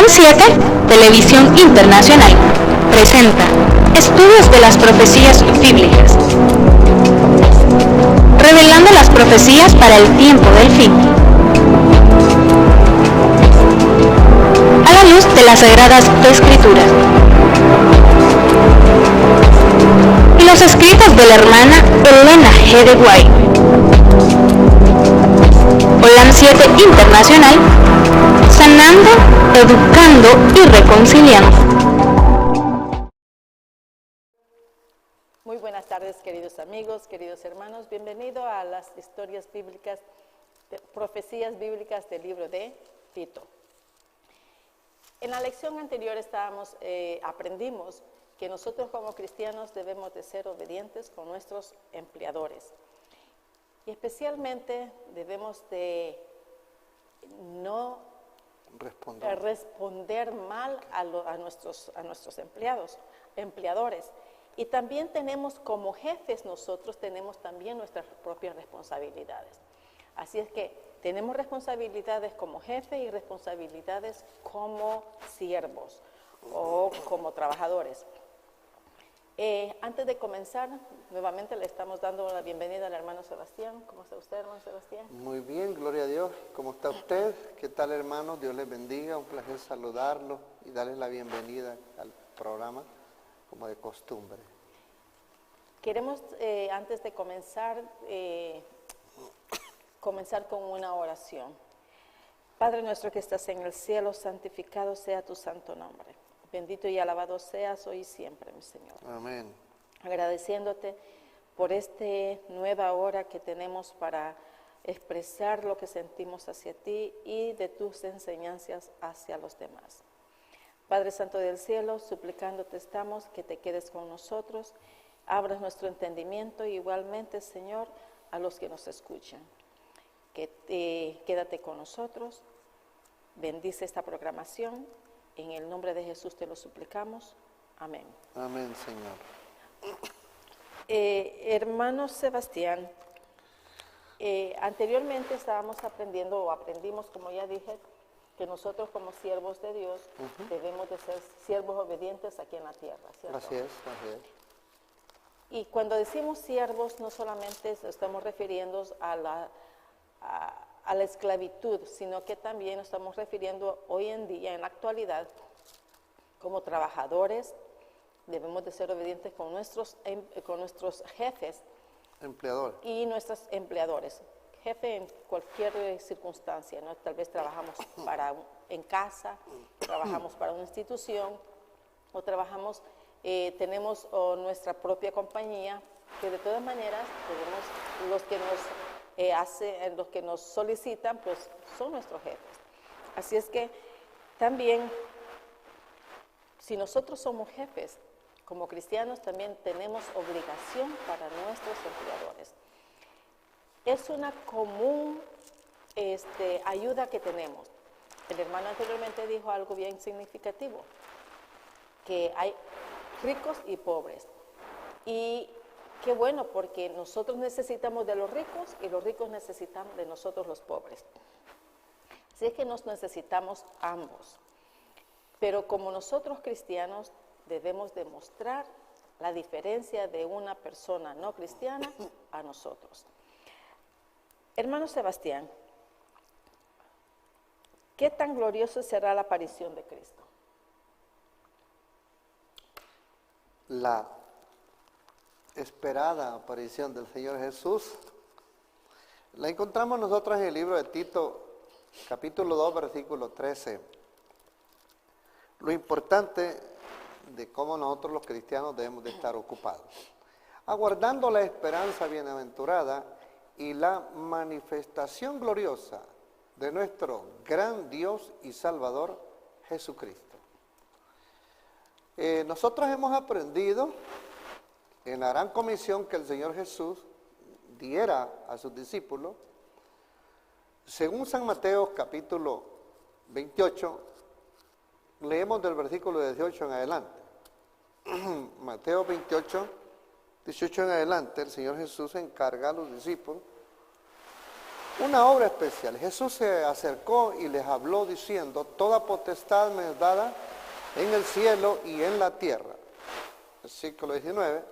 Holan 7, Televisión Internacional, presenta Estudios de las Profecías Bíblicas, revelando las profecías para el tiempo del fin, a la luz de las Sagradas Escrituras y los escritos de la hermana Elena G. de White. Holan 7 Internacional, sanando, educando y reconciliando. Muy buenas tardes, queridos amigos, queridos hermanos. Bienvenido a las historias bíblicas, profecías bíblicas del libro de Tito. En la lección anterior aprendimos que nosotros como cristianos debemos de ser obedientes con nuestros empleadores. Y especialmente debemos de no responder mal a nuestros empleadores. Y también tenemos como jefes, nosotros tenemos también nuestras propias responsabilidades. Así es que tenemos responsabilidades como jefe y responsabilidades como siervos o como trabajadores. Antes de comenzar, nuevamente le estamos dando la bienvenida al hermano Sebastián. ¿Cómo está usted, hermano Sebastián? Muy bien, gloria a Dios. ¿Cómo está usted? ¿Qué tal, hermano? Dios les bendiga. Un placer saludarlos y darles la bienvenida al programa, como de costumbre. Queremos, antes de comenzar con una oración. Padre nuestro que estás en el cielo, santificado sea tu santo nombre. Bendito y alabado seas hoy y siempre, mi Señor. Amén. Agradeciéndote por esta nueva hora que tenemos para expresar lo que sentimos hacia ti y de tus enseñanzas hacia los demás. Padre Santo del cielo, suplicándote estamos que te quedes con nosotros, abras nuestro entendimiento y igualmente, Señor, a los que nos escuchan. Quédate con nosotros, bendice esta programación. En el nombre de Jesús te lo suplicamos. Amén. Amén, Señor. Hermano Sebastián, anteriormente aprendimos, como ya dije, que nosotros como siervos de Dios debemos de ser siervos obedientes aquí en la tierra, ¿cierto? Así es. Y cuando decimos siervos, no solamente estamos refiriendo a la esclavitud, sino que también nos estamos refiriendo hoy en día, en la actualidad, como trabajadores, debemos de ser obedientes con nuestros jefes. Empleador. Y nuestros empleadores. Jefe en cualquier circunstancia, ¿no? Tal vez trabajamos en casa, trabajamos para una institución, o tenemos nuestra propia compañía, que de todas maneras tenemos los que nos solicitan, pues son nuestros jefes. Así es que también, si nosotros somos jefes, como cristianos también tenemos obligación para nuestros empleadores. Es una común ayuda que tenemos. El hermano anteriormente dijo algo bien significativo, que hay ricos y pobres. Y qué bueno, porque nosotros necesitamos de los ricos y los ricos necesitan de nosotros los pobres. Así es que nos necesitamos ambos. Pero como nosotros cristianos debemos demostrar la diferencia de una persona no cristiana a nosotros. Hermano Sebastián, ¿qué tan gloriosa será la aparición de Cristo? La esperada aparición del Señor Jesús la encontramos nosotros en el libro de Tito, capítulo 2, versículo 13. Lo importante de cómo nosotros los cristianos debemos de estar ocupados, aguardando la esperanza bienaventurada y la manifestación gloriosa de nuestro gran Dios y Salvador Jesucristo. Nosotros hemos aprendido en la gran comisión que el Señor Jesús diera a sus discípulos, según San Mateo capítulo 28, leemos del versículo 18 en adelante. Mateo 28, 18 en adelante, el Señor Jesús encarga a los discípulos una obra especial. Jesús se acercó y les habló diciendo, toda potestad me es dada en el cielo y en la tierra. Versículo 19.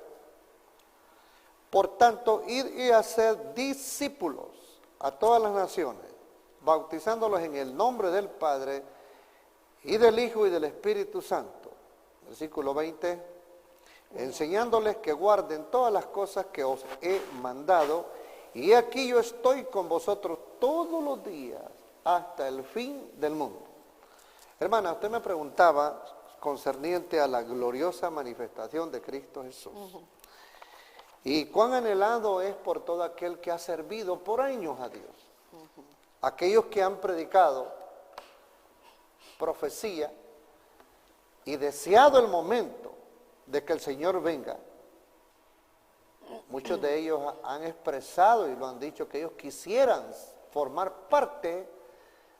Por tanto, id y haced discípulos a todas las naciones, bautizándolos en el nombre del Padre y del Hijo y del Espíritu Santo. Versículo 20. Enseñándoles que guarden todas las cosas que os he mandado, y aquí yo estoy con vosotros todos los días hasta el fin del mundo. Hermana, usted me preguntaba concerniente a la gloriosa manifestación de Cristo Jesús. Y cuán anhelado es por todo aquel que ha servido por años a Dios. Aquellos que han predicado profecía y deseado el momento de que el Señor venga. Muchos de ellos han expresado y lo han dicho que ellos quisieran formar parte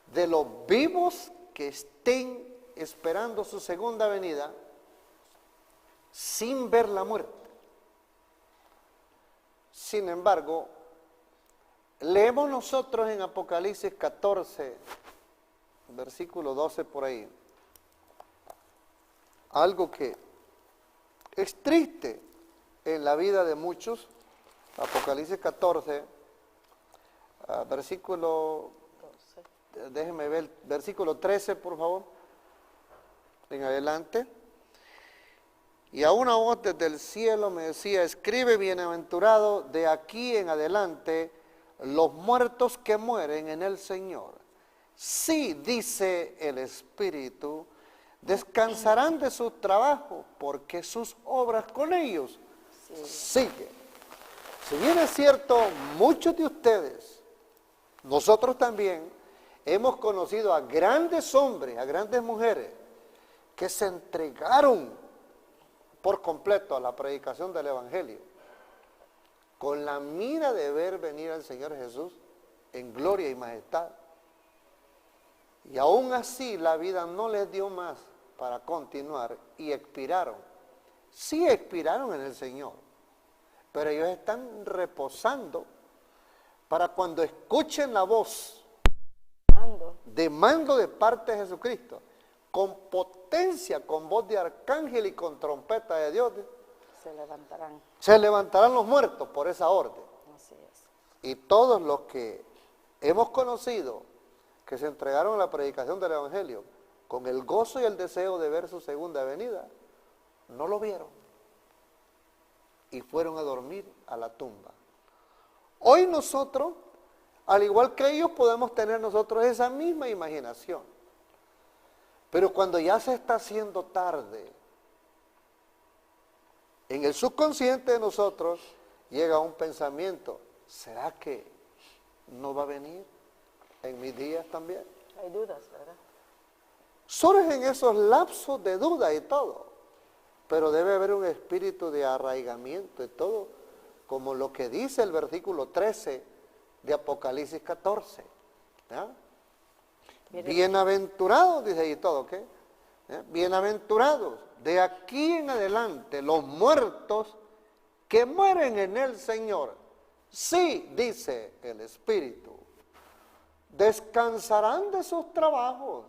de los vivos que estén esperando su segunda venida sin ver la muerte. Sin embargo, leemos nosotros en Apocalipsis 14, versículo 12 por ahí, algo que es triste en la vida de muchos. Apocalipsis 14, versículo, déjenme ver, versículo 13 por favor, en adelante. Y a una voz desde el cielo me decía, escribe, bienaventurado de aquí en adelante los muertos que mueren en el Señor. Sí, dice el Espíritu, descansarán de su trabajo, porque sus obras con ellos siguen. Si bien es cierto, muchos de ustedes, nosotros también, hemos conocido a grandes hombres, a grandes mujeres, que se entregaron por completo a la predicación del Evangelio, con la mira de ver venir al Señor Jesús en gloria y majestad. Y aún así la vida no les dio más para continuar y expiraron. Sí expiraron en el Señor, pero ellos están reposando para cuando escuchen la voz de mando de parte de Jesucristo, con potencia, con voz de arcángel y con trompeta de Dios, se levantarán los muertos por esa orden. Así es. Y todos los que hemos conocido que se entregaron a la predicación del Evangelio con el gozo y el deseo de ver su segunda venida, no lo vieron y fueron a dormir a la tumba. Hoy nosotros, al igual que ellos, podemos tener nosotros esa misma imaginación. Pero cuando ya se está haciendo tarde, en el subconsciente de nosotros llega un pensamiento, ¿será que no va a venir en mis días también? Hay dudas, ¿verdad? Surgen esos lapsos de duda y todo, pero debe haber un espíritu de arraigamiento y todo, como lo que dice el versículo 13 de Apocalipsis 14. ¿Ya? Bienaventurados, dice ahí todo, ¿qué? Bienaventurados, de aquí en adelante, los muertos que mueren en el Señor. Sí, dice el Espíritu, descansarán de sus trabajos,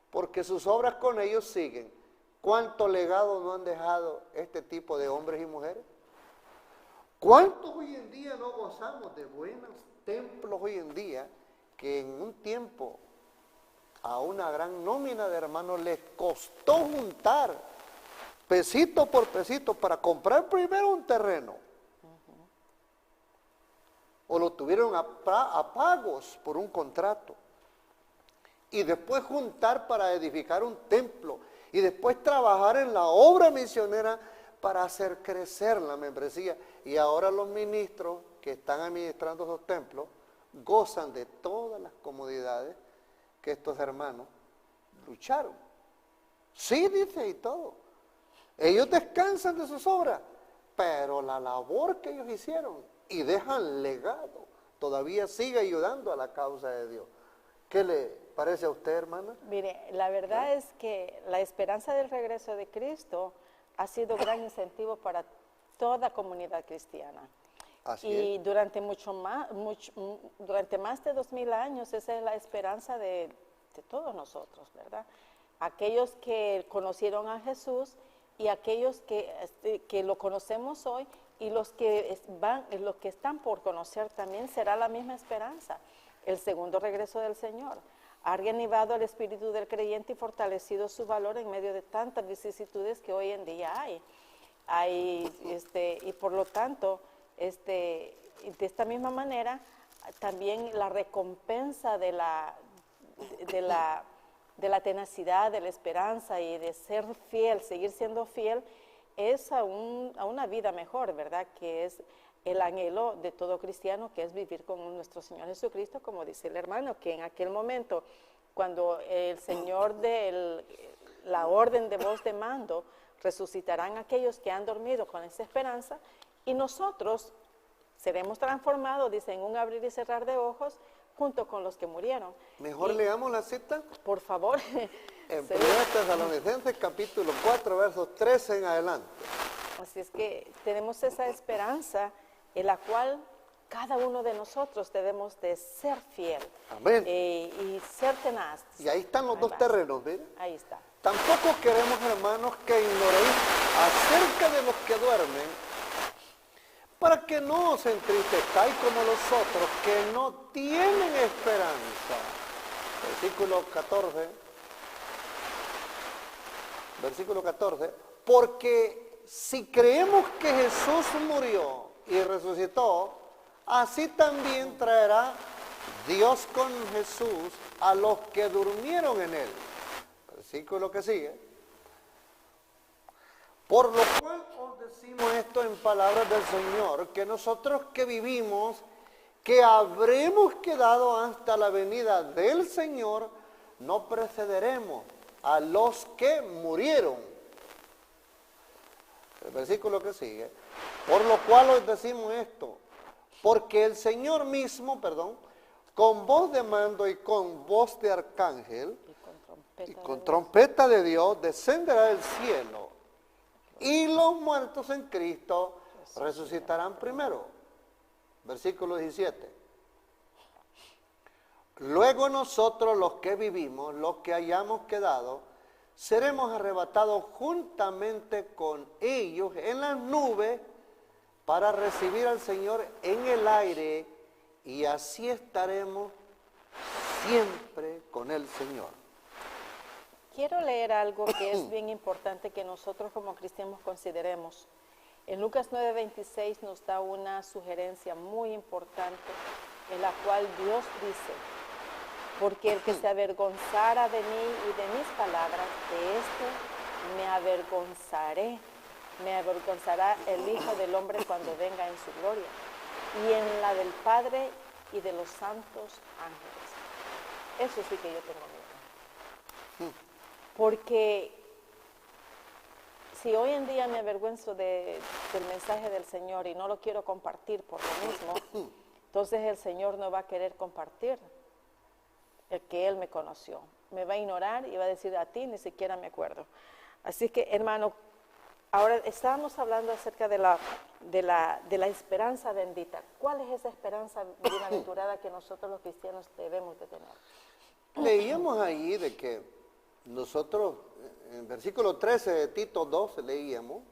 porque sus obras con ellos siguen. ¿Cuánto legado no han dejado este tipo de hombres y mujeres? ¿Cuántos hoy en día no gozamos de buenos templos hoy en día que en un tiempo a una gran nómina de hermanos les costó juntar pesito por pesito para comprar primero un terreno? O lo tuvieron a pagos por un contrato. Y después juntar para edificar un templo. Y después trabajar en la obra misionera para hacer crecer la membresía. Y ahora los ministros que están administrando esos templos gozan de todas las comodidades que estos hermanos lucharon. Sí, dice y todo. Ellos descansan de sus obras, pero la labor que ellos hicieron y dejan legado, todavía sigue ayudando a la causa de Dios. ¿Qué le parece a usted, hermana? Mire, la verdad es que la esperanza del regreso de Cristo ha sido gran incentivo para toda comunidad cristiana. Así y es. durante durante más de 2000 años esa es la esperanza de todos nosotros, ¿verdad? Aquellos que conocieron a Jesús y aquellos que lo conocemos hoy y los que están por conocer también será la misma esperanza, el segundo regreso del Señor. Ha reanimado el espíritu del creyente y fortalecido su valor en medio de tantas vicisitudes que hoy en día hay. Y por lo tanto, de esta misma manera, también la recompensa de la tenacidad, de la esperanza y de ser fiel, seguir siendo fiel, es a una vida mejor, ¿verdad? Que es el anhelo de todo cristiano, que es vivir con nuestro Señor Jesucristo, como dice el hermano, que en aquel momento, cuando el Señor dé la orden de voz de mando, resucitarán aquellos que han dormido con esa esperanza, y nosotros seremos transformados, dice, en un abrir y cerrar de ojos, junto con los que murieron. Mejor leamos la cita. Por favor. En Sí. 1 Tesalonicenses capítulo 4, versos 13 en adelante. Así es que tenemos esa esperanza en la cual cada uno de nosotros debemos de ser fiel. Amén. Y ser tenaz. Y ahí están los Ahí dos va. terrenos, ¿ven? Ahí está. Tampoco queremos, hermanos, que ignoréis acerca de los que duermen, para que no os entristezcáis como los otros que no tienen esperanza. Versículo 14. Versículo 14. Porque si creemos que Jesús murió y resucitó, así también traerá Dios con Jesús a los que durmieron en él. Versículo que sigue. Por lo cual os decimos esto en palabras del Señor, que nosotros que vivimos, que habremos quedado hasta la venida del Señor, no precederemos a los que murieron. El versículo que sigue. Por lo cual os decimos esto, porque el Señor mismo, con voz de mando y con voz de arcángel y con trompeta de Dios, descenderá del cielo. Y los muertos en Cristo resucitarán primero. Versículo 17. Luego nosotros los que vivimos, los que hayamos quedado, seremos arrebatados juntamente con ellos en las nubes para recibir al Señor en el aire, y así estaremos siempre con el Señor. Quiero leer algo que es bien importante que nosotros como cristianos consideremos. En Lucas 9:26 nos da una sugerencia muy importante en la cual Dios dice: porque el que se avergonzara de mí y de mis palabras, de esto me avergonzará el Hijo del Hombre cuando venga en su gloria, y en la del Padre y de los santos ángeles. Eso sí que yo tengo miedo. Porque si hoy en día me avergüenzo del mensaje del Señor y no lo quiero compartir por lo mismo, entonces el Señor no va a querer compartir el que Él me conoció. Me va a ignorar y va a decir: a ti ni siquiera me acuerdo. Así que, hermano, ahora estábamos hablando acerca de la esperanza bendita. ¿Cuál es esa esperanza bienaventurada que nosotros los cristianos debemos de tener? Leíamos ahí de que nosotros, en versículo 13 de Tito 2 leíamos,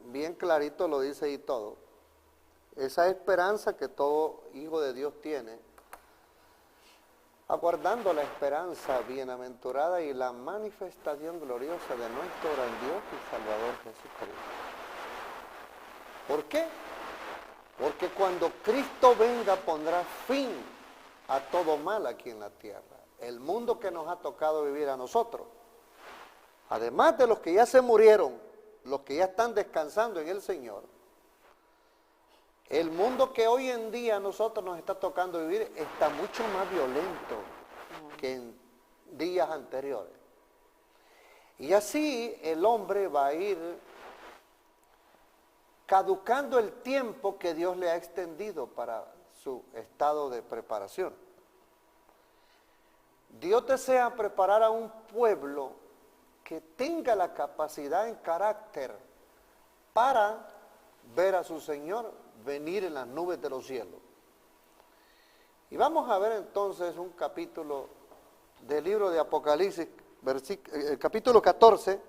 bien clarito lo dice ahí todo, esa esperanza que todo hijo de Dios tiene, aguardando la esperanza bienaventurada y la manifestación gloriosa de nuestro gran Dios y Salvador Jesucristo. ¿Por qué? Porque cuando Cristo venga pondrá fin a todo mal aquí en la tierra. El mundo que nos ha tocado vivir a nosotros, además de los que ya se murieron, los que ya están descansando en el Señor, el mundo que hoy en día a nosotros nos está tocando vivir está mucho más violento que en días anteriores. Y así el hombre va a ir caducando el tiempo que Dios le ha extendido para su estado de preparación. Dios desea preparar a un pueblo que tenga la capacidad en carácter para ver a su Señor venir en las nubes de los cielos. Y vamos a ver entonces un capítulo del libro de Apocalipsis, capítulo 14.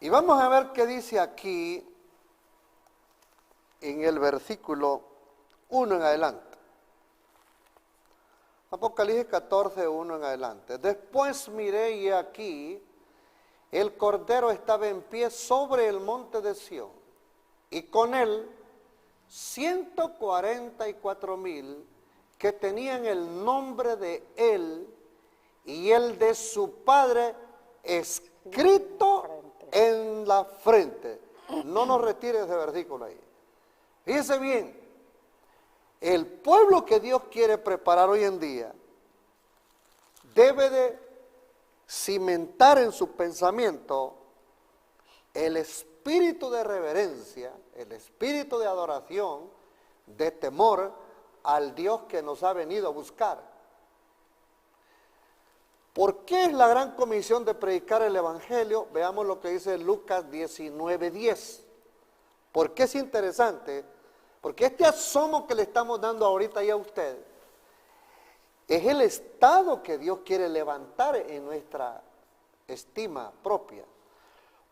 Y vamos a ver qué dice aquí en el versículo 1 en adelante. Apocalipsis 14, 1 en adelante. Después miré y aquí el Cordero estaba en pie sobre el monte de Sión, y con él 144,000 que tenían el nombre de él y el de su padre escrito en la frente. No nos retire ese versículo ahí. Fíjense bien, el pueblo que Dios quiere preparar hoy en día debe de cimentar en su pensamiento el espíritu de reverencia, el espíritu de adoración, de temor al Dios que nos ha venido a buscar. ¿Por qué es la gran comisión de predicar el Evangelio? Veamos lo que dice Lucas 19:10. ¿Por qué es interesante? Porque este asomo que le estamos dando ahorita ya a usted es el estado que Dios quiere levantar en nuestra estima propia.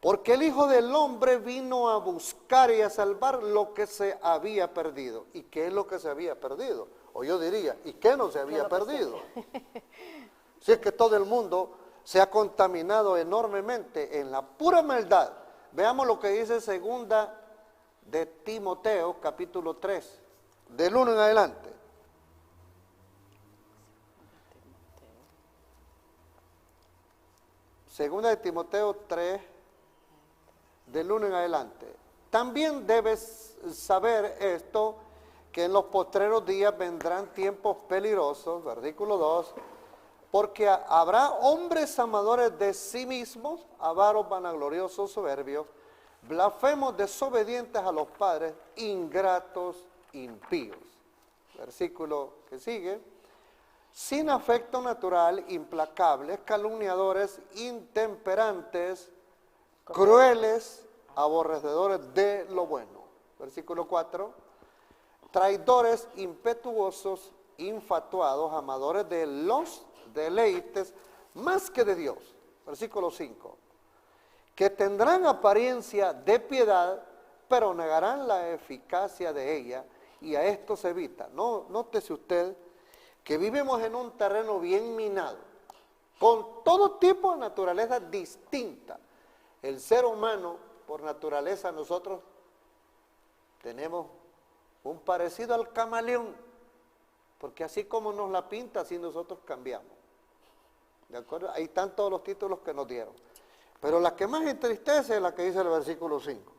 Porque el Hijo del Hombre vino a buscar y a salvar lo que se había perdido. ¿Y qué es lo que se había perdido? O yo diría, ¿y qué no se había perdido? Si es que todo el mundo se ha contaminado enormemente en la pura maldad. Veamos lo que dice segunda de Timoteo, capítulo 3, del 1 en adelante. Segunda de Timoteo 3, del 1 en adelante. También debes saber esto, que en los postreros días vendrán tiempos peligrosos, versículo 2, porque habrá hombres amadores de sí mismos, avaros, vanagloriosos, soberbios, blasfemos, desobedientes a los padres, ingratos, impíos. Versículo que sigue. Sin afecto natural, implacables, calumniadores, intemperantes, crueles, aborrecedores de lo bueno. Versículo 4. Traidores, impetuosos, infatuados, amadores de los deleites más que de Dios. Versículo 5. Que tendrán apariencia de piedad, pero negarán la eficacia de ella, y a esto se evita. No, nótese usted que vivimos en un terreno bien minado, con todo tipo de naturaleza distinta. El ser humano, por naturaleza, nosotros tenemos un parecido al camaleón, porque así como nos la pinta, así nosotros cambiamos. ¿De acuerdo? Ahí están todos los títulos que nos dieron. Pero la que más entristece es la que dice el versículo 5.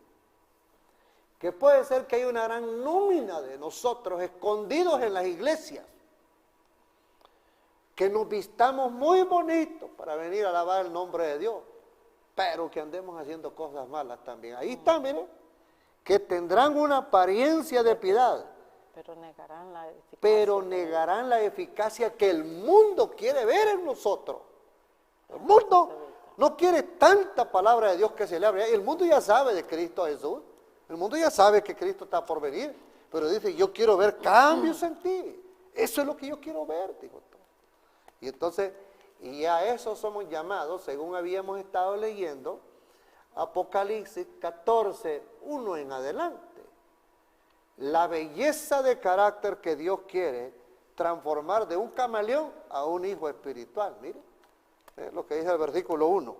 Que puede ser que hay una gran nómina de nosotros escondidos en las iglesias, que nos vistamos muy bonitos para venir a alabar el nombre de Dios, pero que andemos haciendo cosas malas también. Ahí está, miren, que tendrán una apariencia de piedad, pero negarán la eficacia que el mundo quiere ver en nosotros. El mundo no quiere tanta palabra de Dios que se le abre. El mundo ya sabe de Cristo Jesús. El mundo ya sabe que Cristo está por venir, pero dice, yo quiero ver cambios en ti. Eso es lo que yo quiero ver, dijo. Y entonces, y a eso somos llamados, según habíamos estado leyendo, Apocalipsis 14, 1 en adelante. La belleza de carácter que Dios quiere transformar de un camaleón a un hijo espiritual. Mire, es lo que dice el versículo 1.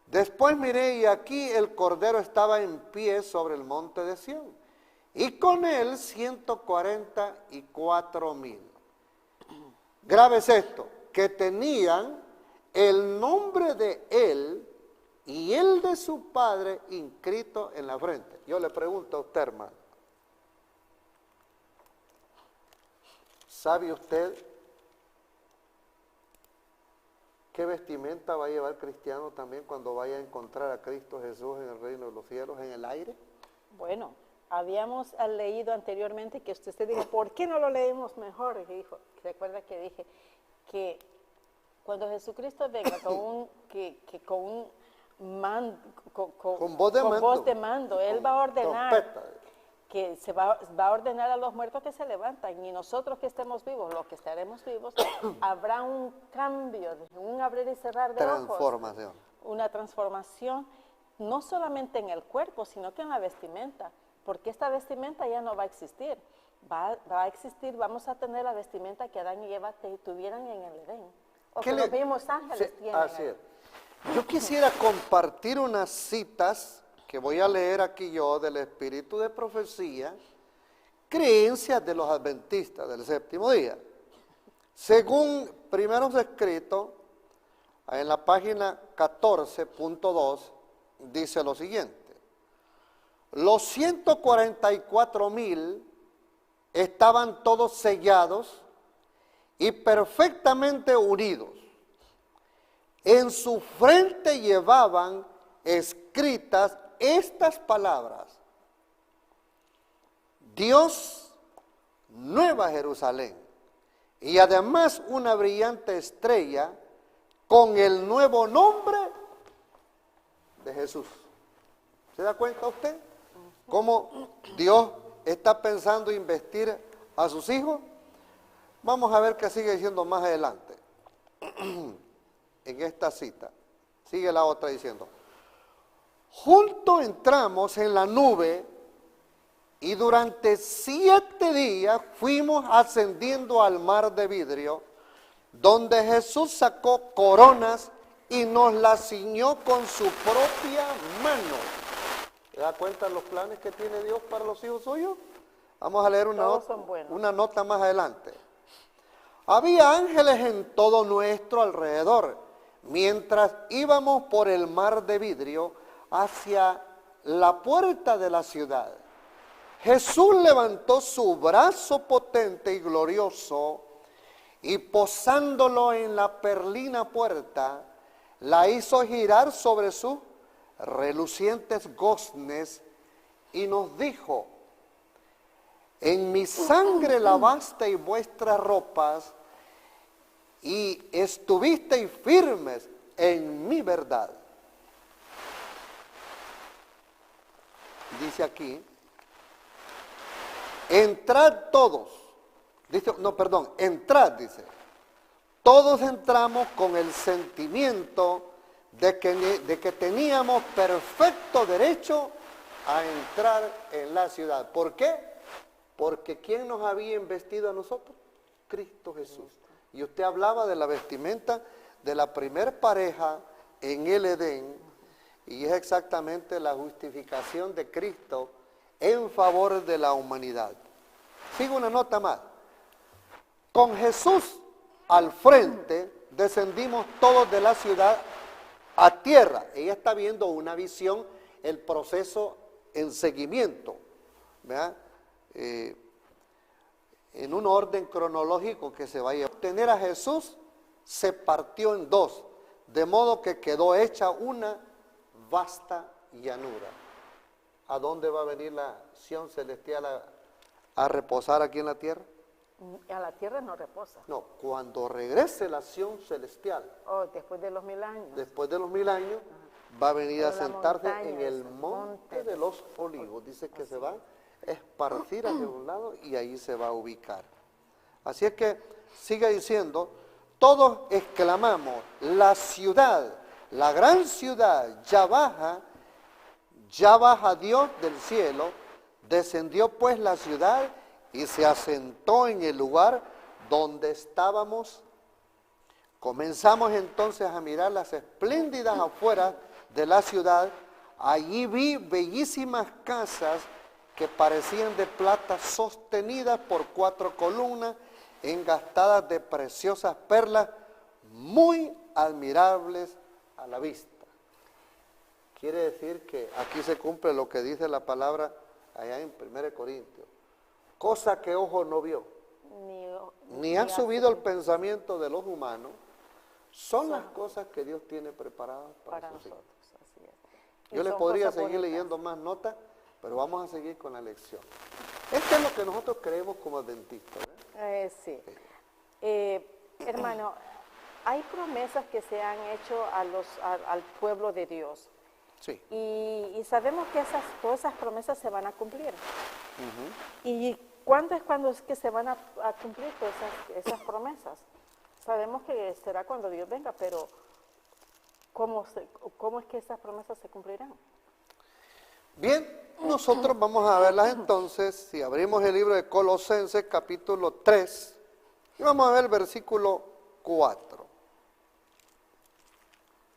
Después miré y aquí el Cordero estaba en pie sobre el monte de Sión, y con él 144,000. Grave es esto, que tenían el nombre de él y el de su padre inscrito en la frente. Yo le pregunto a usted, hermano, ¿sabe usted qué vestimenta va a llevar el cristiano también cuando vaya a encontrar a Cristo Jesús en el reino de los cielos, en el aire? Bueno, habíamos leído anteriormente que usted dijo, ¿por qué no lo leemos mejor? Y dijo, recuerda que dije que cuando Jesucristo venga con Con voz de mando. Él va a ordenar Trompeta. que va a ordenar a los muertos que se levantan, y nosotros que estemos vivos, los que estaremos vivos, habrá un cambio, un abrir y cerrar de ojos. Transformación. Una transformación, no solamente en el cuerpo, sino que en la vestimenta, porque esta vestimenta ya no va a existir. Va a existir, vamos a tener la vestimenta que Adán y Eva tuvieran en el Edén, o que los mismos ángeles tienen. Así es. Yo quisiera compartir unas citas que voy a leer aquí yo del Espíritu de Profecía, creencias de los adventistas del séptimo día. Según primeros escritos, en la página 14.2, dice lo siguiente: los 144,000 estaban todos sellados y perfectamente unidos. En su frente llevaban escritas estas palabras: Dios, Nueva Jerusalén, y además una brillante estrella con el nuevo nombre de Jesús. ¿Se da cuenta usted cómo Dios está pensando investir a sus hijos? Vamos a ver qué sigue diciendo más adelante en esta cita. Sigue la otra diciendo: juntos entramos en la nube y durante 7 días fuimos ascendiendo al mar de vidrio, donde Jesús sacó coronas y nos las ciñó con su propia mano. ¿Se da cuenta de los planes que tiene Dios para los hijos suyos? Vamos a leer una nota más adelante. Había ángeles en todo nuestro alrededor, mientras íbamos por el mar de vidrio hacia la puerta de la ciudad. Jesús levantó su brazo potente y glorioso y posándolo en la perlina puerta, la hizo girar sobre sus relucientes goznes y nos dijo: en mi sangre lavasteis vuestras ropas y estuvisteis firmes en mi verdad. Dice aquí: entrad todos. Entrad, dice. Todos entramos con el sentimiento de que teníamos perfecto derecho a entrar en la ciudad. ¿Por qué? Porque ¿quién nos había investido a nosotros? Cristo Jesús. Y usted hablaba de la vestimenta de la primer pareja en el Edén, y es exactamente la justificación de Cristo en favor de la humanidad. Sigo una nota más. Con Jesús al frente descendimos todos de la ciudad a tierra. Ella está viendo una visión, el proceso en seguimiento, ¿verdad? En un orden cronológico que se vaya a obtener a Jesús, se partió en dos, de modo que quedó hecha una vasta llanura. ¿A dónde va a venir la Sión celestial a reposar aquí en la tierra? A la tierra no reposa. No, cuando regrese la Sión celestial. Oh, después de los 1000 años. Después de los 1000 años va a venir a sentarse en el monte de los olivos. Dice que se va a esparcir hacia un lado y ahí se va a ubicar. Así es que sigue diciendo: todos exclamamos: la ciudad, la gran ciudad, ya baja Dios del cielo. Descendió pues la ciudad y se asentó en el lugar donde estábamos. Comenzamos entonces a mirar las espléndidas afueras de la ciudad. Allí vi bellísimas casas que parecían de plata, sostenidas por 4 columnas, engastadas de preciosas perlas, muy admirables a la vista. Quiere decir que aquí se cumple lo que dice la palabra allá en 1 Corintios. Cosa que ojo no vio, ni ha subido el pensamiento de los humanos, son las cosas que Dios tiene preparadas para nosotros. Así es. Yo les podría seguir leyendo más notas, pero vamos a seguir con la lección. Esto es lo que nosotros creemos como adventistas, ¿eh? Sí. Hermano, hay promesas que se han hecho al pueblo de Dios. Sí. Y sabemos que todas esas promesas se van a cumplir. ¿Y cuándo es que se van a cumplir todas esas promesas? Sabemos que será cuando Dios venga, pero ¿cómo es que esas promesas se cumplirán? Bien, nosotros vamos a verlas entonces, si abrimos el libro de Colosenses capítulo 3, y vamos a ver el versículo 4.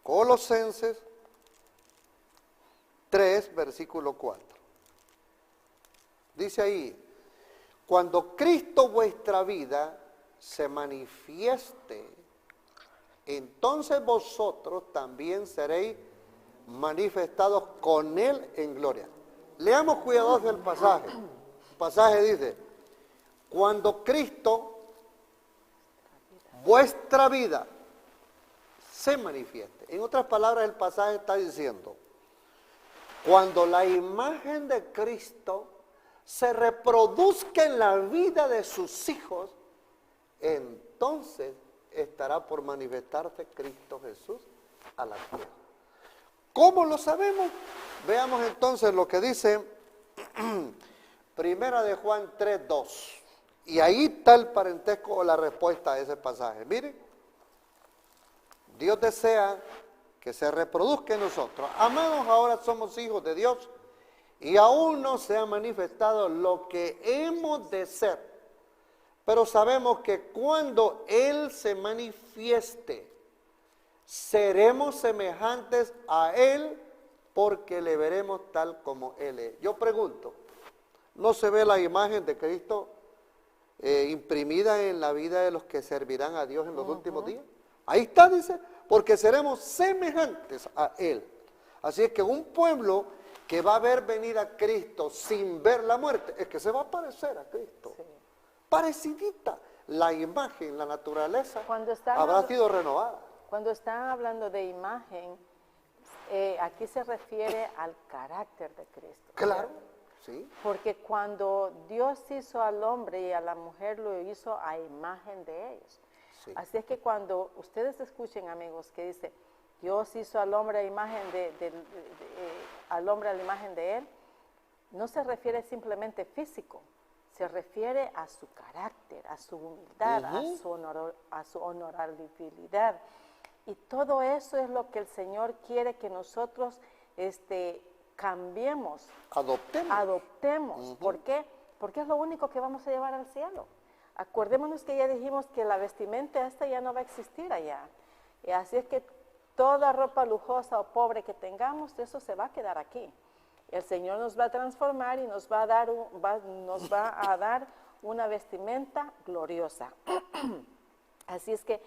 Colosenses 3, versículo 4. Dice ahí, cuando Cristo vuestra vida se manifieste, entonces vosotros también seréis manifestados con Él en gloria. Leamos cuidadosos el pasaje. El pasaje dice, cuando Cristo, vuestra vida, se manifieste. En otras palabras, el pasaje está diciendo, cuando la imagen de Cristo se reproduzca en la vida de sus hijos, entonces estará por manifestarse Cristo Jesús a la tierra. ¿Cómo lo sabemos? Veamos entonces lo que dice Primera de Juan 3:2. Y ahí está el parentesco o la respuesta a ese pasaje. Miren, Dios desea que se reproduzca en nosotros. Amados, ahora somos hijos de Dios y aún no se ha manifestado lo que hemos de ser. Pero sabemos que cuando Él se manifieste, seremos semejantes a Él porque le veremos tal como Él es. Yo pregunto, ¿no se ve la imagen de Cristo imprimida en la vida de los que servirán a Dios en los últimos días? Ahí está, dice, porque seremos semejantes a Él. Así es que un pueblo que va a ver venir a Cristo sin ver la muerte, es que se va a parecer a Cristo. Sí. Parecidita, la imagen, la naturaleza habrá sido renovada. Cuando están hablando de imagen, aquí se refiere al carácter de Cristo. Claro, sí. Porque cuando Dios hizo al hombre y a la mujer, lo hizo a imagen de ellos. Sí. Así es que cuando ustedes escuchen, amigos, que dice, Dios hizo al hombre a imagen al hombre a la imagen de Él, no se refiere simplemente físico, se refiere a su carácter, a su humildad, a su honorabilidad. Y todo eso es lo que el Señor quiere que nosotros cambiemos. Adoptemos. ¿Por qué? Porque es lo único que vamos a llevar al cielo. Acordémonos que ya dijimos que la vestimenta esta ya no va a existir allá. Y así es que toda ropa lujosa o pobre que tengamos, eso se va a quedar aquí. El Señor nos va a transformar y nos va a dar una vestimenta gloriosa. Así es que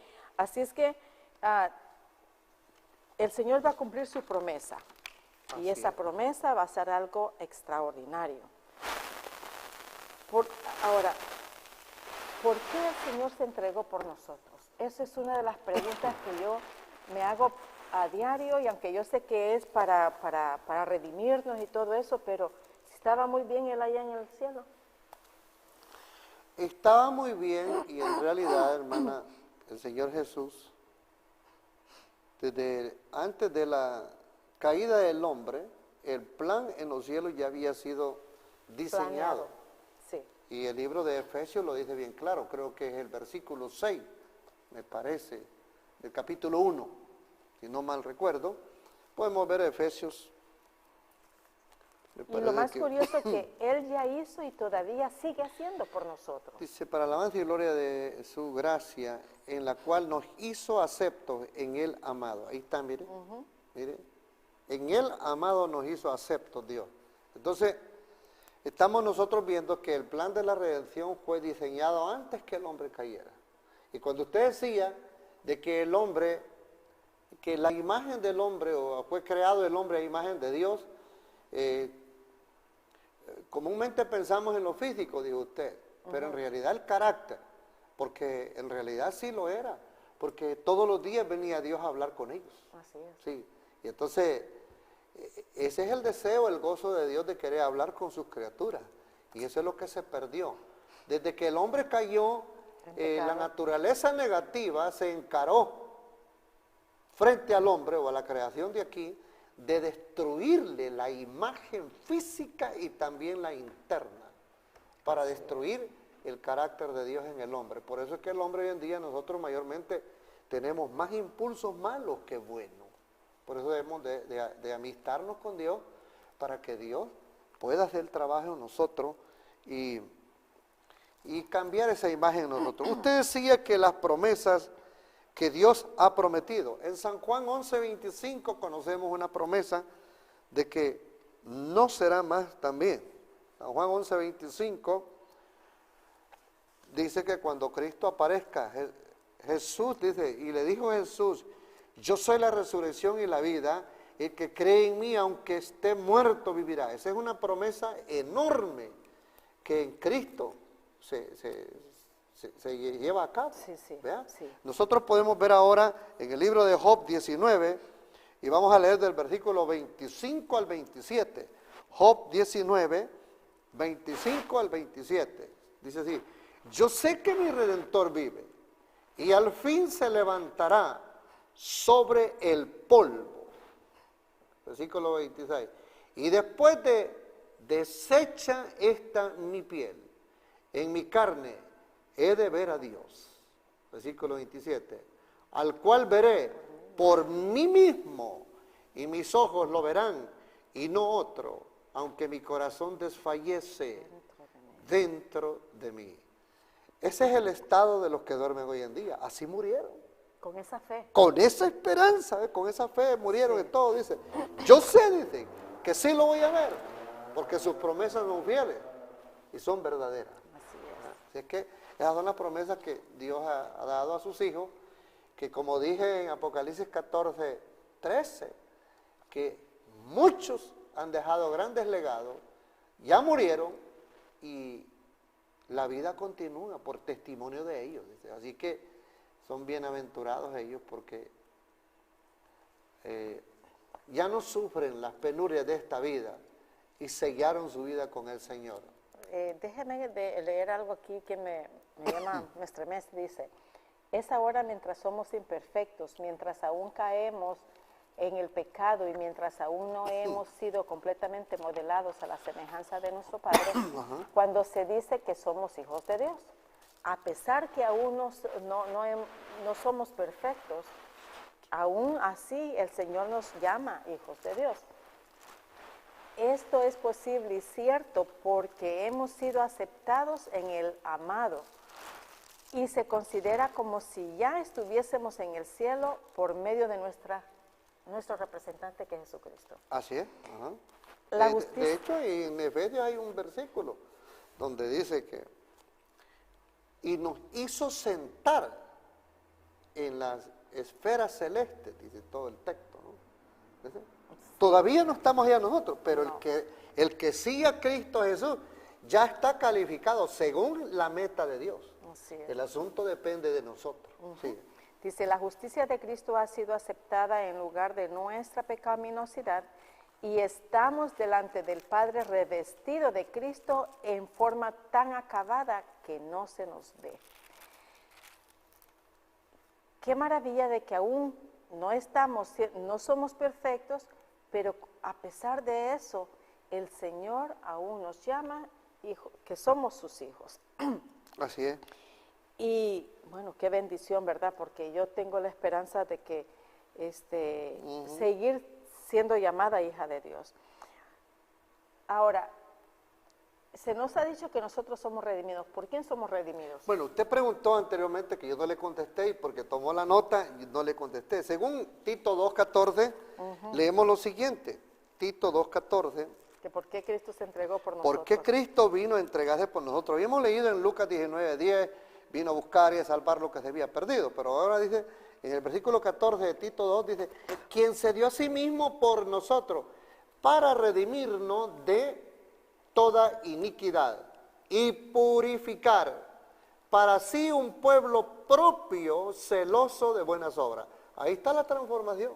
el Señor va a cumplir su promesa. Y esa promesa va a ser algo extraordinario. Ahora, ¿por qué el Señor se entregó por nosotros? Esa es una de las preguntas que yo me hago a diario, y aunque yo sé que es para redimirnos y todo eso, pero estaba muy bien Él allá en el cielo. Estaba muy bien, y en realidad, hermana, el Señor Jesús, desde antes de la caída del hombre, el plan en los cielos ya había sido diseñado. Sí. Y el libro de Efesios lo dice bien claro, creo que es el versículo 6, me parece, del capítulo 1. Si no mal recuerdo, podemos ver Efesios. Y lo más curioso es que Él ya hizo y todavía sigue haciendo por nosotros. Dice, para alabanza y gloria de su gracia, en la cual nos hizo aceptos en el amado. Ahí está, mire. Mire. En el amado nos hizo aceptos Dios. Entonces, estamos nosotros viendo que el plan de la redención fue diseñado antes que el hombre cayera. Y cuando usted decía de que el hombre, que la imagen del hombre, o fue creado el hombre a imagen de Dios, comúnmente pensamos en lo físico, dijo usted, pero en realidad el carácter, porque en realidad sí lo era, porque todos los días venía Dios a hablar con ellos. Así es. Sí, y entonces ese es el deseo, el gozo de Dios de querer hablar con sus criaturas, y eso es lo que se perdió. Desde que el hombre cayó, la naturaleza negativa se encaró frente al hombre o a la creación de aquí, de destruirle la imagen física y también la interna, para destruir el carácter de Dios en el hombre. Por eso es que el hombre hoy en día, nosotros mayormente tenemos más impulsos malos que buenos. Por eso debemos de amistarnos con Dios, para que Dios pueda hacer el trabajo en nosotros y cambiar esa imagen en nosotros. Usted decía que las promesas que Dios ha prometido. En San Juan 11:25 conocemos una promesa de que no será más también. San Juan 11:25 dice que cuando Cristo aparezca, Jesús dice, y le dijo Jesús, yo soy la resurrección y la vida, el que cree en mí, aunque esté muerto, vivirá. Esa es una promesa enorme que en Cristo se lleva a cabo. Sí, sí, sí. Nosotros podemos ver ahora en el libro de Job 19, y vamos a leer del versículo 25 al 27. Job 19, 25 al 27. Dice así, yo sé que mi Redentor vive, y al fin se levantará sobre el polvo. Versículo 26. Y después de deshecha esta mi piel, en mi carne he de ver a Dios. Versículo 27. Al cual veré por mí mismo, y mis ojos lo verán, y no otro, aunque mi corazón desfallece dentro de mí. Ese es el estado de los que duermen hoy en día. Así murieron. Con esa fe. Con esa esperanza, con esa fe murieron en todo. Dice, yo sé, dice, que sí lo voy a ver, porque sus promesas son fieles y son verdaderas. Así es. Así es que esas son las promesas que Dios ha dado a sus hijos, que como dije en Apocalipsis 14:13, que muchos han dejado grandes legados, ya murieron y la vida continúa por testimonio de ellos. Dice. Así que son bienaventurados ellos porque ya no sufren las penurias de esta vida y sellaron su vida con el Señor. Déjeme leer algo aquí que me estremece. Dice, es ahora mientras somos imperfectos, mientras aún caemos en el pecado y mientras aún no hemos sido completamente modelados a la semejanza de nuestro Padre, cuando se dice que somos hijos de Dios. A pesar que aún no somos perfectos, aún así el Señor nos llama hijos de Dios. Esto es posible y cierto porque hemos sido aceptados en el amado y se considera como si ya estuviésemos en el cielo por medio de nuestro representante que es Jesucristo. Así es. La justicia. De hecho, en Efesios hay un versículo donde dice que y nos hizo sentar en las esferas celestes, dice todo el texto, ¿no? ¿Sí? Todavía no estamos allá nosotros, pero no. el que sigue a Cristo Jesús ya está calificado según la meta de Dios. El asunto depende de nosotros. Sí. Dice, la justicia de Cristo ha sido aceptada en lugar de nuestra pecaminosidad y estamos delante del Padre revestido de Cristo en forma tan acabada que no se nos ve. Qué maravilla de que aún no somos perfectos, pero a pesar de eso, el Señor aún nos llama que somos sus hijos. Así es. Y bueno, qué bendición, ¿verdad? Porque yo tengo la esperanza de que seguir siendo llamada hija de Dios. Ahora, se nos ha dicho que nosotros somos redimidos. ¿Por quién somos redimidos? Bueno, usted preguntó anteriormente que yo no le contesté y porque tomó la nota y no le contesté. Según Tito 2:14, leemos lo siguiente. Tito 2:14. Que ¿por qué Cristo se entregó por nosotros? ¿Por qué Cristo vino a entregarse por nosotros? Habíamos leído en Lucas 19:10, vino a buscar y a salvar lo que se había perdido. Pero ahora dice, en el versículo 14 de Tito 2, dice, quien se dio a sí mismo por nosotros, para redimirnos de toda iniquidad y purificar para sí un pueblo propio, celoso de buenas obras. Ahí está la transformación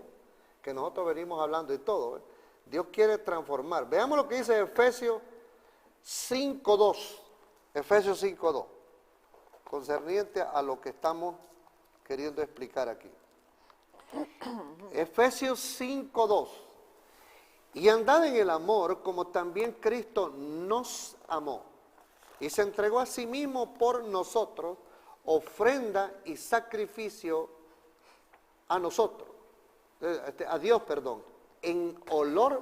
que nosotros venimos hablando y todo. Dios quiere transformar. Veamos lo que dice Efesios 5:2. Efesios 5:2. Concerniente a lo que estamos queriendo explicar aquí. Efesios 5:2. Y andad en el amor como también Cristo nos amó y se entregó a sí mismo por nosotros, ofrenda y sacrificio a nosotros, a Dios, perdón, en olor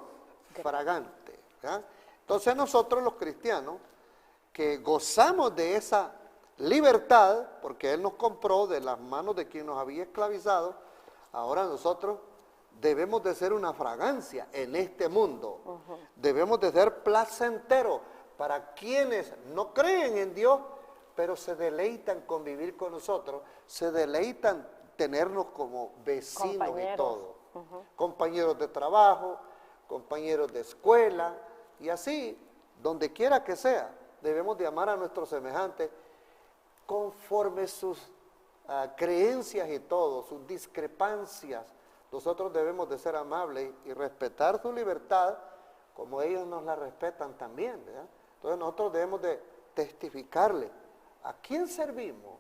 fragante. ¿Ya? Entonces nosotros los cristianos, que gozamos de esa libertad, porque Él nos compró de las manos de quien nos había esclavizado, ahora nosotros debemos de ser una fragancia en este mundo. Debemos de ser placenteros para quienes no creen en Dios, pero se deleitan con vivir con nosotros, se deleitan tenernos como vecinos Compañeros. y todo. Compañeros de trabajo, compañeros de escuela, y así, donde quiera que sea, debemos de amar a nuestros semejantes conforme sus creencias y todo, sus discrepancias. Nosotros debemos de ser amables y respetar su libertad como ellos nos la respetan también, ¿verdad? Entonces nosotros debemos de testificarle a quién servimos,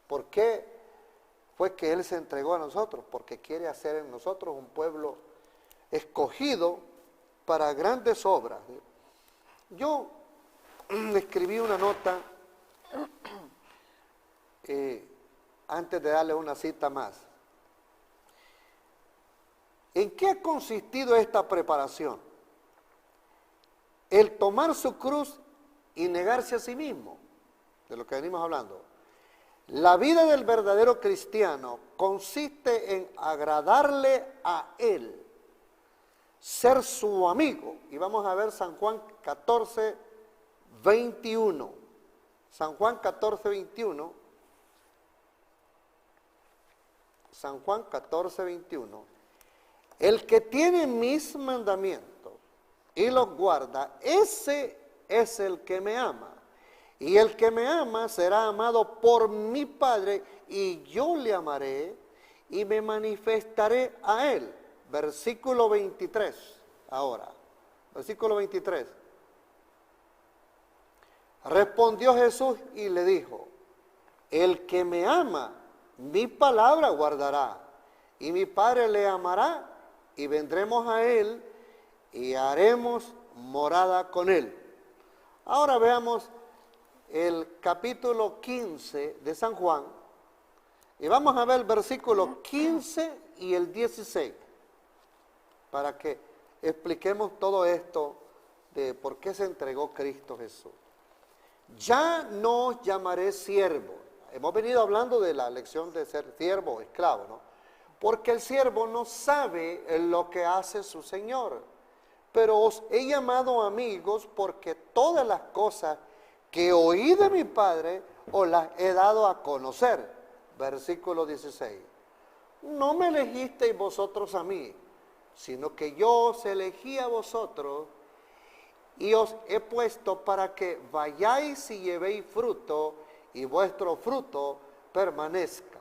por qué fue que Él se entregó a nosotros, porque quiere hacer en nosotros un pueblo escogido para grandes obras. Yo escribí una nota antes de darle una cita más. ¿En qué ha consistido esta preparación? El tomar su cruz y negarse a sí mismo, de lo que venimos hablando. La vida del verdadero cristiano consiste en agradarle a Él, ser su amigo. Y vamos a ver San Juan 14, 21. San Juan 14, 21. San Juan 14, 21. El que tiene mis mandamientos y los guarda, ese es el que me ama. Y el que me ama será amado por mi Padre, y yo le amaré y me manifestaré a él. Versículo 23, ahora. Versículo 23. Respondió Jesús y le dijo, el que me ama, mi palabra guardará, y mi Padre le amará, y vendremos a él, y haremos morada con él. Ahora veamos el capítulo 15 de San Juan, y vamos a ver el versículo 15 y el 16, para que expliquemos todo esto de por qué se entregó Cristo Jesús. Ya no os llamaré siervo. Hemos venido hablando de la lección de ser siervo o esclavo, ¿no? Porque el siervo no sabe lo que hace su Señor. Pero os he llamado amigos porque todas las cosas que oí de mi Padre os las he dado a conocer. Versículo 16. No me elegisteis vosotros a mí, sino que yo os elegí a vosotros y os he puesto para que vayáis y llevéis fruto y vuestro fruto permanezca,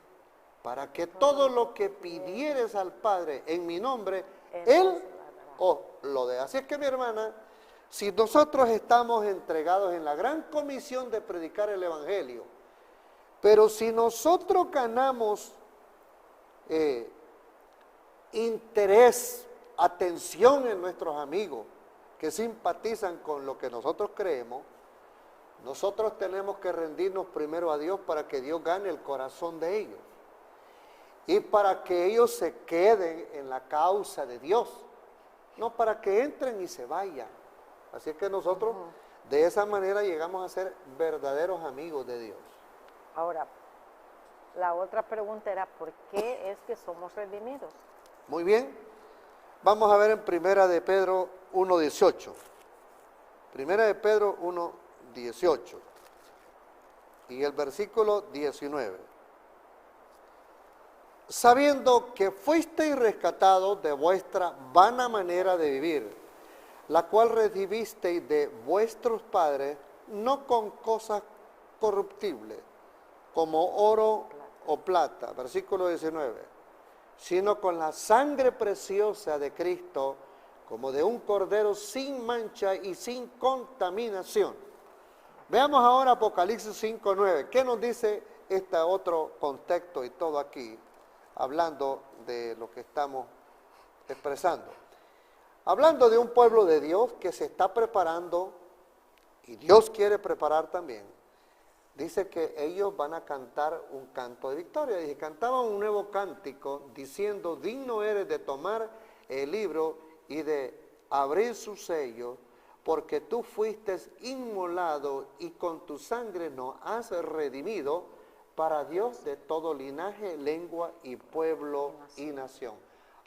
para que todo lo que pidieres al Padre en mi nombre, Él os lo dé. Así es que, mi hermana, si nosotros estamos entregados en la gran comisión de predicar el Evangelio, pero si nosotros ganamos interés, atención en nuestros amigos que simpatizan con lo que nosotros creemos, nosotros tenemos que rendirnos primero a Dios para que Dios gane el corazón de ellos y para que ellos se queden en la causa de Dios, no para que entren y se vayan. Así es que nosotros de esa manera llegamos a ser verdaderos amigos de Dios. Ahora, la otra pregunta era, ¿por qué es que somos redimidos? Muy bien, vamos a ver en Primera de Pedro 1:18. Primera de Pedro 1:18 y el versículo 19. Sabiendo que fuisteis rescatados de vuestra vana manera de vivir, la cual recibisteis de vuestros padres, no con cosas corruptibles, como oro o plata, versículo 19, sino con la sangre preciosa de Cristo, como de un cordero sin mancha y sin contaminación. Veamos ahora Apocalipsis 5:9. ¿Qué nos dice este otro contexto y todo aquí? hablando de lo que estamos expresando. Hablando de un pueblo de Dios que se está preparando, y Dios quiere preparar también. Dice que ellos van a cantar un canto de victoria. Dice, cantaban un nuevo cántico diciendo, digno eres de tomar el libro y de abrir su sello, porque tú fuiste inmolado y con tu sangre nos has redimido para Dios de todo linaje, lengua y pueblo y nación.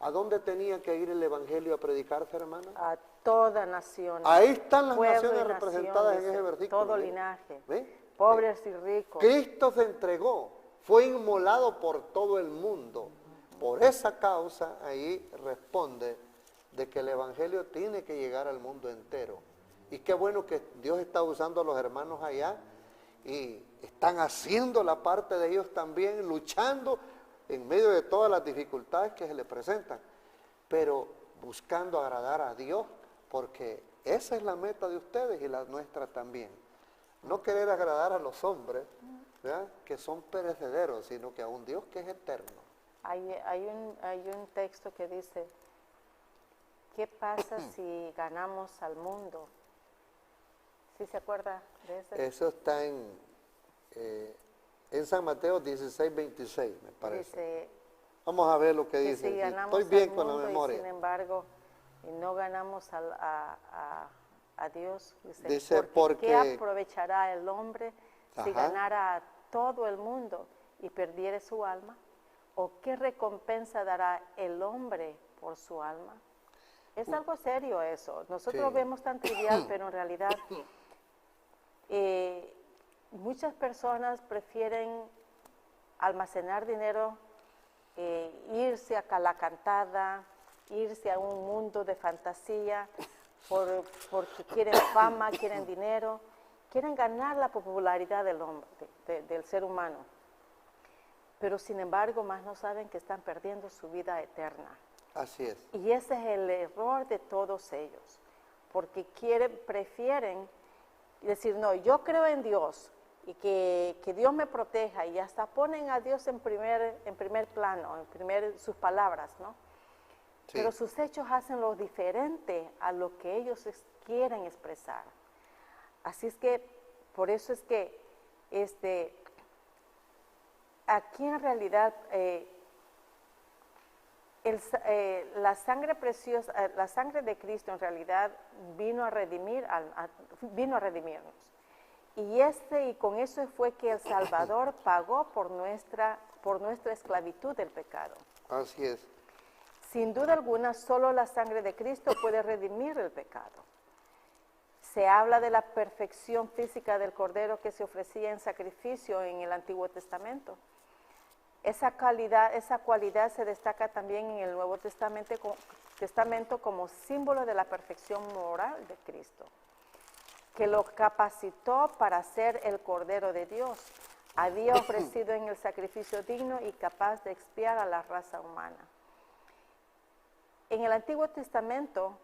¿A dónde tenía que ir el evangelio a predicarse, hermana? A toda nación. Ahí están las pueblo naciones y representadas nación, en ese versículo. todo ¿ve? linaje, ¿Ve? pobres y ricos. Cristo se entregó, fue inmolado por todo el mundo. Por esa causa ahí responde de que el evangelio tiene que llegar al mundo entero. Y qué bueno que Dios está usando a los hermanos allá y están haciendo la parte de ellos también, luchando en medio de todas las dificultades que se les presentan, pero buscando agradar a Dios, porque esa es la meta de ustedes y la nuestra también. No querer agradar a los hombres, ¿verdad?, que son perecederos, sino que a un Dios que es eterno. Hay un texto que dice, ¿qué pasa si ganamos al mundo? ¿Sí se acuerda de ese? Eso está en San Mateo 16, 26, me parece. Dice, Vamos a ver lo que que dice. si ganamos Estoy bien al con la mundo memoria. y sin embargo no ganamos a Dios, Dice, porque- ¿qué aprovechará el hombre si Ajá. ganara a todo el mundo y perdiere su alma? ¿O qué recompensa dará el hombre por su alma? Es algo serio eso. Nosotros lo Sí. vemos tan trivial, pero en realidad muchas personas prefieren almacenar dinero, irse a la cantada, irse a un mundo de fantasía, porque quieren fama, quieren dinero, quieren ganar la popularidad del hombre, del ser humano. Pero sin embargo, más no saben que están perdiendo su vida eterna. Así es. Y ese es el error de todos ellos, porque prefieren decir, no, yo creo en Dios y que Dios me proteja, y hasta ponen a Dios en primer plano, sus palabras, ¿no? Sí. Pero sus hechos hacen lo diferente a lo que ellos quieren expresar. Así es que, por eso es que aquí en realidad la sangre preciosa, la sangre de Cristo en realidad vino a redimirnos. Y con eso fue que el Salvador pagó por nuestra esclavitud del pecado. Así es. Sin duda alguna, solo la sangre de Cristo puede redimir el pecado. Se habla de la perfección física del Cordero que se ofrecía en sacrificio en el Antiguo Testamento. Esa cualidad se destaca también en el Nuevo Testamento como símbolo de la perfección moral de Cristo, que lo capacitó para ser el Cordero de Dios. Había ofrecido en el sacrificio digno y capaz de expiar a la raza humana. En el Antiguo Testamento,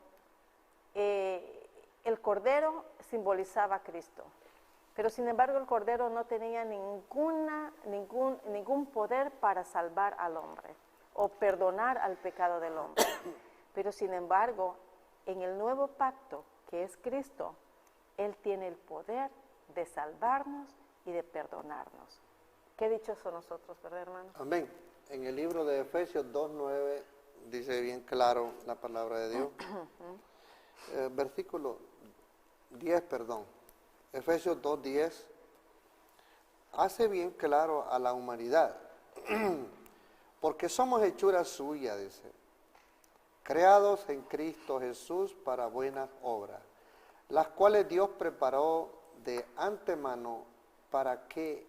el Cordero simbolizaba a Cristo, pero sin embargo el Cordero no tenía ningún poder para salvar al hombre o perdonar al pecado del hombre. Pero sin embargo, en el nuevo pacto, que es Cristo, Él tiene el poder de salvarnos y de perdonarnos. Qué dichosos nosotros, ¿verdad, hermano? Amén. En el libro de Efesios 2:9 dice bien claro la palabra de Dios. Versículo 10, perdón. Efesios 2:10 hace bien claro a la humanidad, porque somos hechura suya, dice, creados en Cristo Jesús para buenas obras, las cuales Dios preparó de antemano para que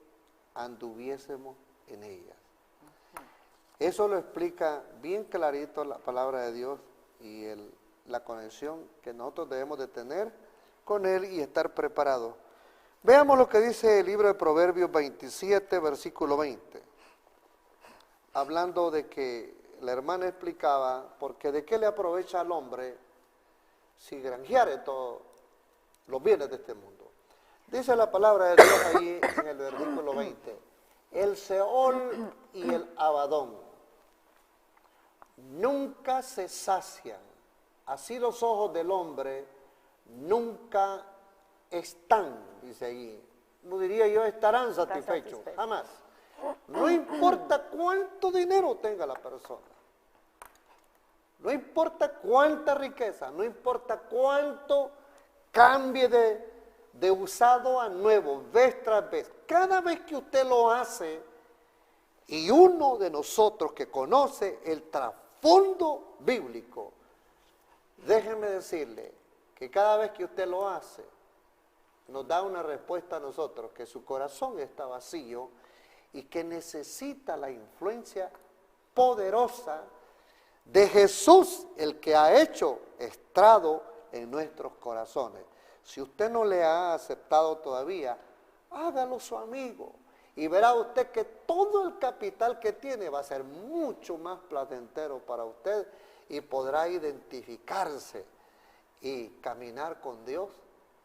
anduviésemos en ellas. Eso lo explica bien clarito la palabra de Dios y la conexión que nosotros debemos de tener con Él y estar preparados. Veamos lo que dice el libro de Proverbios 27, versículo 20. Hablando de que la hermana explicaba, porque de qué le aprovecha al hombre si granjeare todos los bienes de este mundo. Dice la palabra de Dios ahí en el versículo 20, el Seol y el Abadón nunca se sacian. Así los ojos del hombre nunca están, dice ahí. No diría yo, estarán satisfechos, jamás. No importa cuánto dinero tenga la persona. No importa cuánta riqueza, no importa cuánto cambie de usado a nuevo, vez tras vez. Cada vez que usted lo hace, y uno de nosotros que conoce el trasfondo bíblico, déjeme decirle que cada vez que usted lo hace, nos da una respuesta a nosotros, que su corazón está vacío y que necesita la influencia poderosa de Jesús, el que ha hecho estrado en nuestros corazones. Si usted no le ha aceptado todavía, hágalo su amigo y verá usted que todo el capital que tiene va a ser mucho más placentero para usted y podrá identificarse y caminar con Dios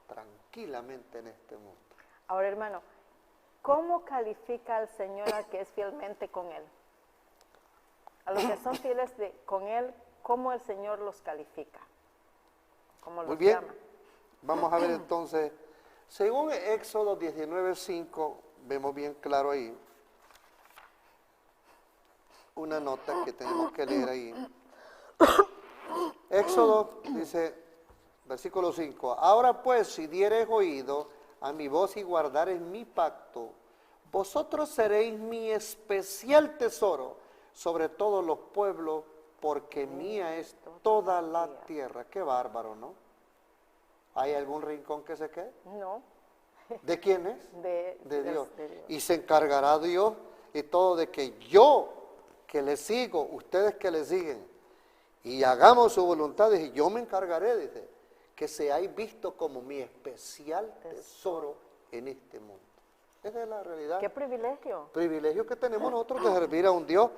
tranquilamente en este mundo. Ahora, hermano, ¿cómo califica al Señor al que es fielmente con Él? A los que son fieles con Él, ¿cómo el Señor los califica? ¿Cómo los Muy bien, llama? vamos a ver entonces, según Éxodo 19:5, vemos bien claro ahí, una nota que tenemos que leer ahí. Éxodo dice, versículo 5, ahora pues, si diereis oído a mi voz y guardareis mi pacto, vosotros seréis mi especial tesoro sobre todos los pueblos, porque mía es toda la tierra. Qué bárbaro, ¿no? ¿Hay algún rincón que se quede? No. ¿De quién es? De Dios. de Dios. Y se encargará Dios y todo de que yo, que le sigo, ustedes que le siguen, y hagamos su voluntad, dice, yo me encargaré, dice, que seáis vistos como mi especial tesoro en este mundo. Esa es la realidad. ¡Qué privilegio! Privilegio que tenemos nosotros de servir a un Dios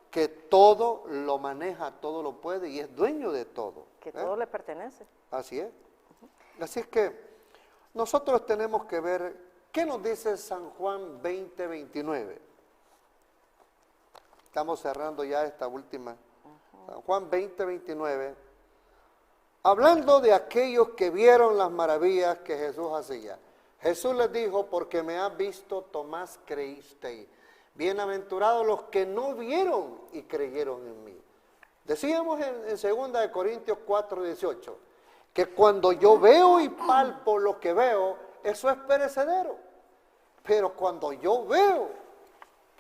que todo lo maneja, todo lo puede y es dueño de todo. Que todo le pertenece. Así es. Así es que nosotros tenemos que ver qué nos dice San Juan 20:29. Estamos cerrando ya esta última. San Juan 20:29. Hablando de aquellos que vieron las maravillas que Jesús hacía. Jesús les dijo, porque me has visto, Tomás, creísteis. Bienaventurados los que no vieron y creyeron en mí. Decíamos en 2 Corintios 4:18, que cuando yo veo y palpo lo que veo, eso es perecedero. Pero cuando yo veo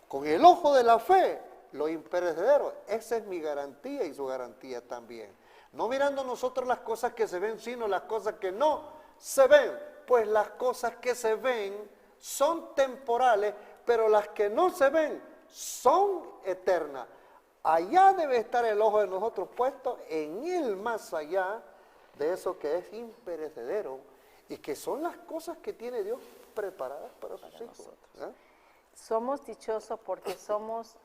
con el ojo de la fe lo imperecedero, esa es mi garantía y su garantía también. No mirando nosotros las cosas que se ven, sino las cosas que no se ven. Pues las cosas que se ven son temporales, pero las que no se ven son eternas. Allá debe estar el ojo de nosotros puesto en el más allá de eso que es imperecedero y que son las cosas que tiene Dios preparadas para sus hijos. ¿Eh? Somos dichosos porque somos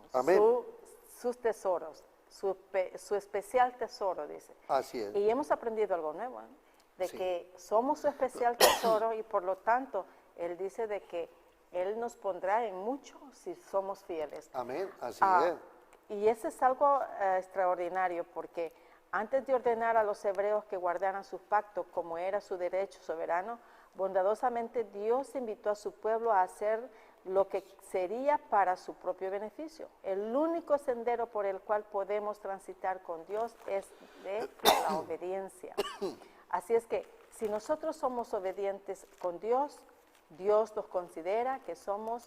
sus tesoros, su especial tesoro, dice. Así es. Y hemos aprendido algo nuevo, ¿eh? De Sí. que somos su especial tesoro y por lo tanto, Él dice de que Él nos pondrá en mucho si somos fieles. Amén, así es. Y eso es algo extraordinario porque antes de ordenar a los hebreos que guardaran sus pactos como era su derecho soberano, bondadosamente Dios invitó a su pueblo a hacer lo que sería para su propio beneficio. El único sendero por el cual podemos transitar con Dios es de la obediencia. Así es que si nosotros somos obedientes con Dios, Dios nos considera que somos,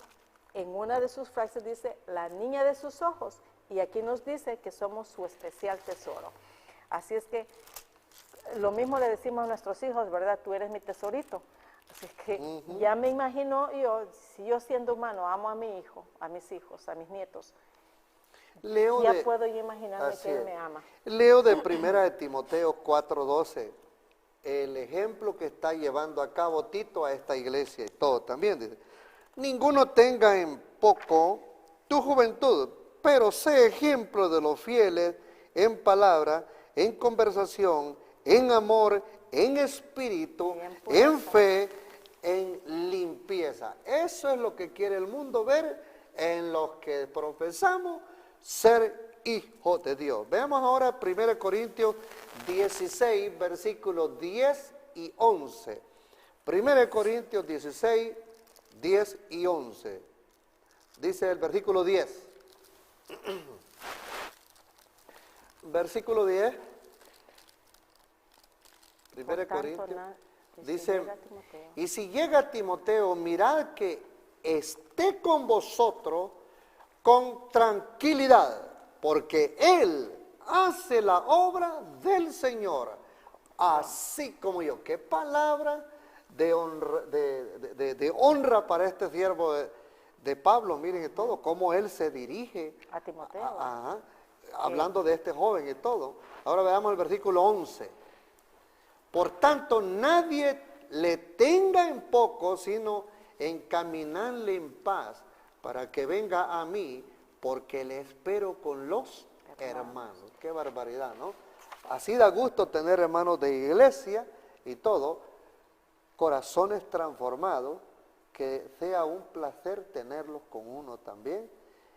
en una de sus frases dice, la niña de sus ojos, y aquí nos dice que somos su especial tesoro. Así es que lo mismo le decimos a nuestros hijos, ¿verdad? Tú eres mi tesorito. Así que ya me imagino yo, si yo siendo humano amo a mi hijo, a mis hijos, a mis nietos, puedo yo imaginarme que Él me ama. Leo de 1 Timoteo 4:12, el ejemplo que está llevando a cabo Tito a esta iglesia y todo también. Dice, ninguno tenga en poco tu juventud, pero sé ejemplo de los fieles en palabra, en conversación, en amor, en espíritu, en fe, en limpieza. Eso es lo que quiere el mundo ver en los que profesamos ser Hijo de Dios. Veamos ahora 1 Corintios 16, versículos 10 y 11. 1 Corintios 16, 10 y 11. Dice el versículo 10. Versículo 10. 1 Corintios. Dice, y si llega Timoteo, mirad que esté con vosotros con tranquilidad, porque él hace la obra del Señor, así como yo. Qué palabra de honra para este siervo de Pablo. Miren todo, cómo él se dirige A Timoteo. Hablando de este joven y todo. Ahora veamos el versículo 11. Por tanto, nadie le tenga en poco, sino encaminarle en paz, para que venga a mí, porque le espero con los hermanos. Qué barbaridad, ¿no? Así da gusto tener hermanos de iglesia y todo, corazones transformados, que sea un placer tenerlos con uno también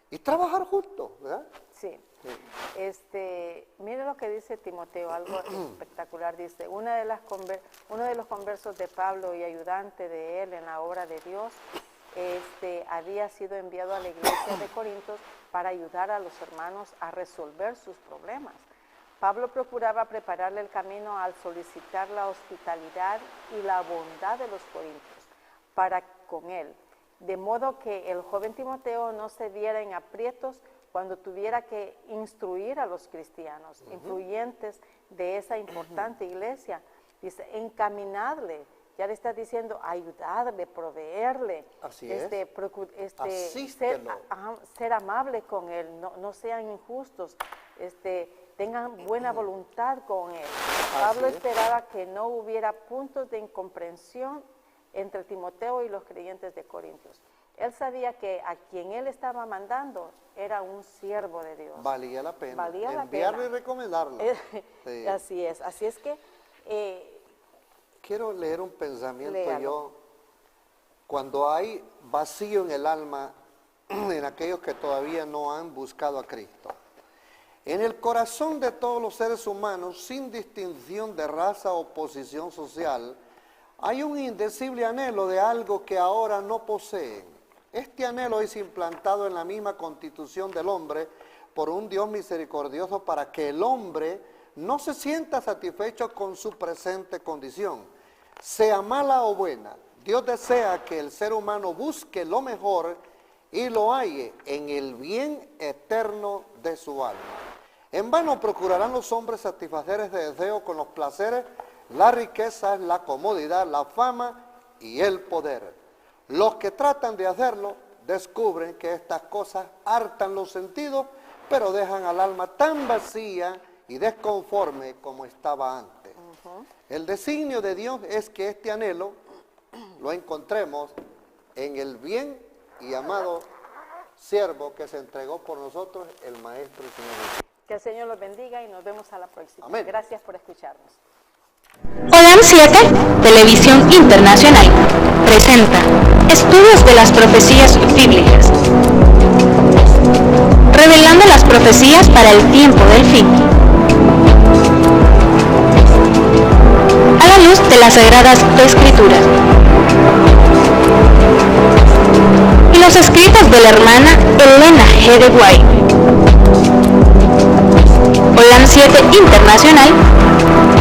y trabajar juntos, ¿verdad? Sí. Mire lo que dice Timoteo, algo espectacular. Dice, uno de los conversos de Pablo y ayudante de él en la obra de Dios, había sido enviado a la iglesia de Corintios para ayudar a los hermanos a resolver sus problemas. Pablo procuraba prepararle el camino al solicitar la hospitalidad y la bondad de los corintios para con él, de modo que el joven Timoteo no se viera en aprietos cuando tuviera que instruir a los cristianos influyentes de esa importante iglesia. Dice, encaminarle, ya le está diciendo, ayudarle, proveerle. Así es. Ser amable con él, no sean injustos, tengan buena voluntad con él. Pablo esperaba que no hubiera puntos de incomprensión entre Timoteo y los creyentes de Corintios. Él sabía que a quien él estaba mandando era un siervo de Dios. Valía la pena. Valía la enviarlo pena. Y recomendarlo. Sí. Así es que... quiero leer un pensamiento léalo. yo. Cuando hay vacío en el alma, en aquellos que todavía no han buscado a Cristo. En el corazón de todos los seres humanos, sin distinción de raza o posición social, hay un indecible anhelo de algo que ahora no poseen. Este anhelo es implantado en la misma constitución del hombre por un Dios misericordioso para que el hombre no se sienta satisfecho con su presente condición, sea mala o buena. Dios desea que el ser humano busque lo mejor y lo halle en el bien eterno de su alma. En vano procurarán los hombres satisfacer ese deseo con los placeres, las riquezas, la comodidad, la fama y el poder. Los que tratan de hacerlo descubren que estas cosas hartan los sentidos, pero dejan al alma tan vacía y desconforme como estaba antes. El designio de Dios es que este anhelo lo encontremos en el bien y amado siervo que se entregó por nosotros, el Maestro y Señor Jesús. Que el Señor los bendiga y nos vemos a la próxima. Amén. Gracias por escucharnos. OLAM 7, Televisión Internacional, presenta Estudios de las Profecías Bíblicas, revelando las profecías para el tiempo del fin, a la luz de las Sagradas Escrituras y los escritos de la hermana Elena G. de White. OLAM 7 Internacional,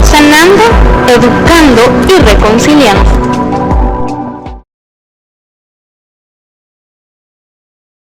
sanando, educando y reconciliando.